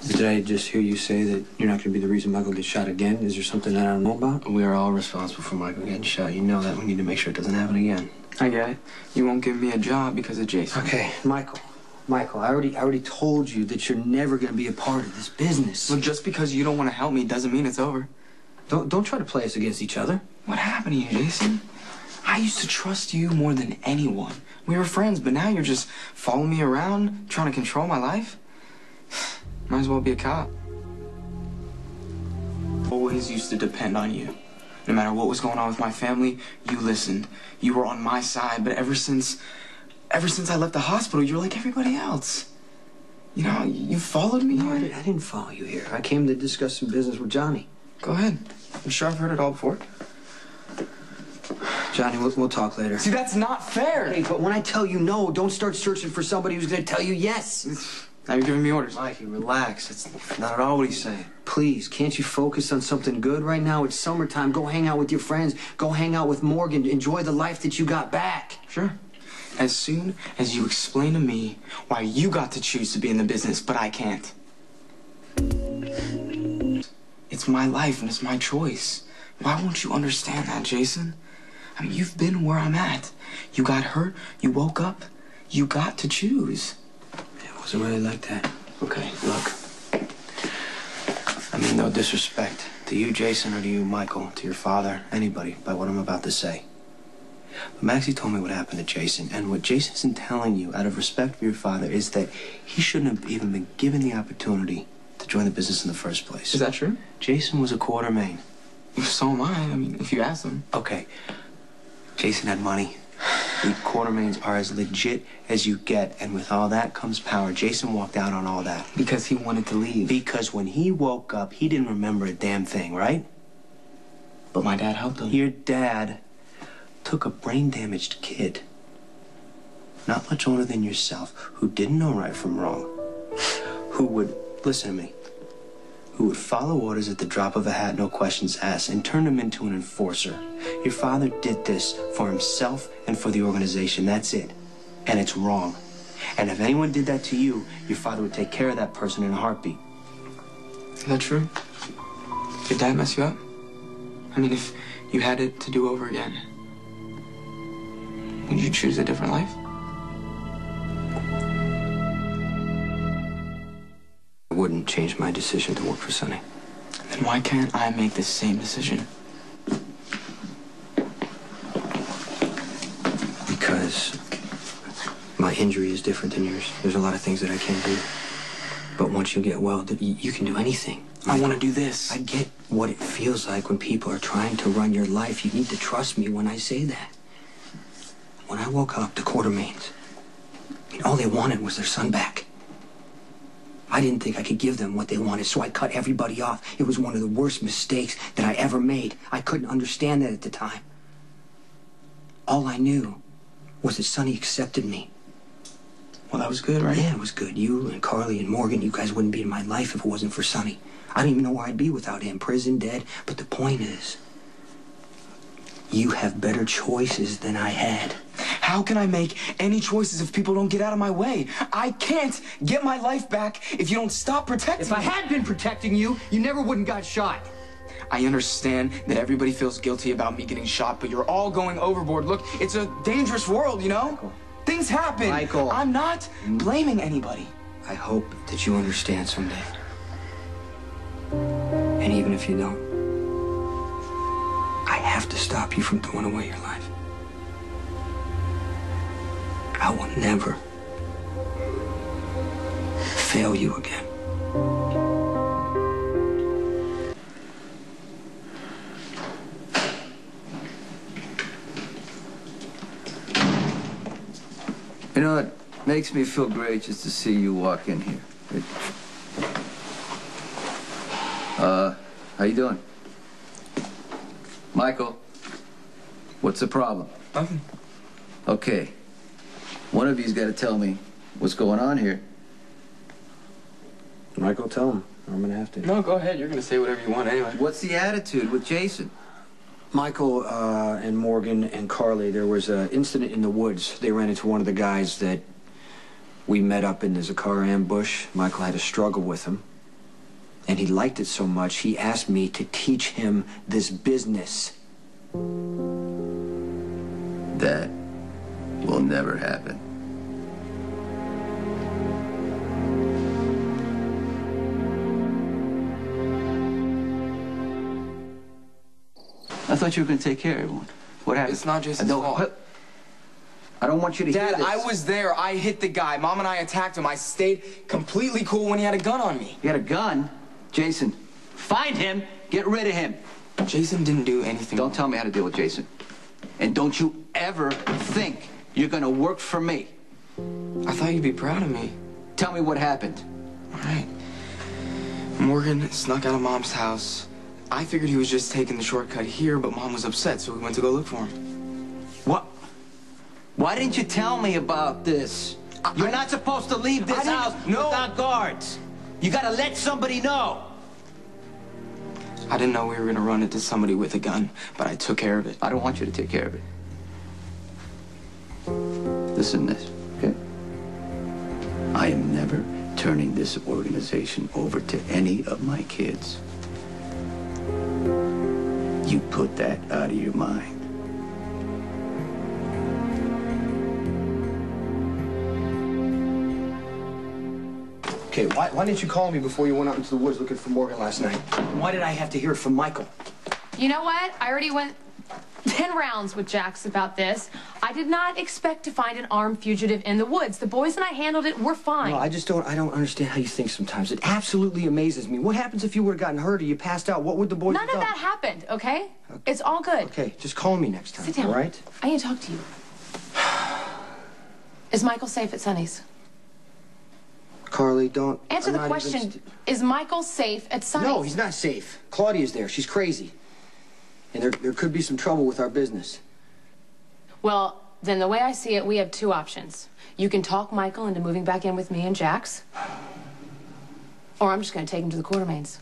Did I just hear you say that you're not going to be the reason Michael gets shot again? Is there something that I don't know about? We are all responsible for Michael getting shot. You know that. We need to make sure it doesn't happen again. I get it. You won't give me a job because of Jason. Okay, Michael, I already told you that you're never going to be a part of this business. Well, just because you don't want to help me doesn't mean it's over. Don't try to play us against each other. What happened to you, Jason? I used to trust you more than anyone. We were friends, but now you're just following me around, trying to control my life? Might as well be a cop. Always used to depend on you. No matter what was going on with my family, you listened. You were on my side, but ever since I left the hospital, you're like everybody else. You know, you followed me. No, I didn't follow you here. I came to discuss some business with Johnny. Go ahead. I'm sure I've heard it all before. Johnny, we'll talk later. See, that's not fair. Hey, but when I tell you no, don't start searching for somebody who's going to tell you yes. Now you're giving me orders. Mikey, relax. It's not at all what he's saying. Please, can't you focus on something good right now? It's summertime. Go hang out with your friends. Go hang out with Morgan. Enjoy the life that you got back. Sure. As soon as you explain to me why you got to choose to be in the business, but I can't. It's my life and it's my choice. Why won't you understand that, Jason? I mean, you've been where I'm at. You got hurt. You woke up. You got to choose. It wasn't really like that. Okay, look. I mean, no disrespect to you, Jason, or to you, Michael, to your father, anybody, by what I'm about to say. But Maxie told me what happened to Jason, and what Jason isn't telling you, out of respect for your father, is that he shouldn't have even been given the opportunity to join the business in the first place. Is that true? Jason was a Quartermain. So am I. I mean, if you ask him. Okay. Jason had money. The Quartermains are as legit as you get, and with all that comes power. Jason walked out on all that. Because he wanted to leave. Because when he woke up, he didn't remember a damn thing, right? But my dad helped him. Your dad took a brain-damaged kid, not much older than yourself, who didn't know right from wrong, who would, listen to me, who would follow orders at the drop of a hat, no questions asked, and turn him into an enforcer. Your father did this for himself and for the organization. That's it. And it's wrong. And if anyone did that to you, your father would take care of that person in a heartbeat. Is that true? Did Dad mess you up? I mean, if you had it to do over again, would you choose a different life? I wouldn't change my decision to work for Sonny. Then why can't I make the same decision? Because my injury is different than yours. There's a lot of things that I can't do. But once you get well, you can do anything. I want to do this. I get what it feels like when people are trying to run your life. You need to trust me when I say that. When I woke up, the Quartermains, I mean, all they wanted was their son back. I didn't think I could give them what they wanted, so I cut everybody off. It was one of the worst mistakes that I ever made. I couldn't understand that at the time. All I knew was that Sonny accepted me. Well, that was good, right? Yeah, it was good. You and Carly and Morgan, you guys wouldn't be in my life if it wasn't for Sonny. I don't even know where I'd be without him, prison, dead. But the point is, you have better choices than I had. How can I make any choices if people don't get out of my way? I can't get my life back if you don't stop protecting me. If I had been protecting you, you never wouldn't got shot. I understand that everybody feels guilty about me getting shot, but you're all going overboard. Look, it's a dangerous world, you know? Michael. Things happen. Michael. I'm not blaming anybody. I hope that you understand someday. And even if you don't, I have to stop you from throwing away your life. I will never fail you again. You know, it makes me feel great just to see you walk in here. How you doing? Michael, what's the problem? Nothing. Okay. One of you's got to tell me what's going on here. Michael, tell him. I'm gonna have to. No, go ahead. You're going to say whatever you want anyway. What's the attitude with Jason? Michael and Morgan and Carly, there was an incident in the woods. They ran into one of the guys that we met up in the Zakar ambush. Michael had a struggle with him. And he liked it so much, he asked me to teach him this business. That will never happen. I thought you were going to take care of everyone. What happened? It's not Jason's fault. I don't want you to hear Dad, this. I was there. I hit the guy. Mom and I attacked him. I stayed completely cool when he had a gun on me. You had a gun? Jason, find him, get rid of him. Jason didn't do anything. Don't tell me how to deal with Jason. And don't you ever think you're going to work for me. I thought you'd be proud of me. Tell me what happened. All right. Morgan snuck out of Mom's house. I figured he was just taking the shortcut here, but Mom was upset, so we went to go look for him. What? Why didn't you tell me about this? You're not supposed to leave this house without guards. You gotta let somebody know. I didn't know we were gonna run into somebody with a gun, but I took care of it. I don't want you to take care of it. Listen to this, okay? I am never turning this organization over to any of my kids. You put that out of your mind. Okay, why didn't you call me before you went out into the woods looking for Morgan last night? Why did I have to hear it from Michael? You know what? I already went 10 rounds with Jax about this. I did not expect to find an armed fugitive in the woods. The boys and I handled it. We're fine. No, I don't understand how you think sometimes. It absolutely amazes me. What happens if you would have gotten hurt or you passed out? What would the boys None have of done? that happened, okay? It's all good. Okay, just call me next time, Sit down. all right? I need to talk to you. Is Michael safe at Sonny's? Carly, don't... Answer the question. Is Michael safe at Sonny's? No, he's not safe. Claudia's there. She's crazy. And there could be some trouble with our business. Well, then the way I see it, we have two options. You can talk Michael into moving back in with me and Jax, or I'm just going to take him to the Quartermains.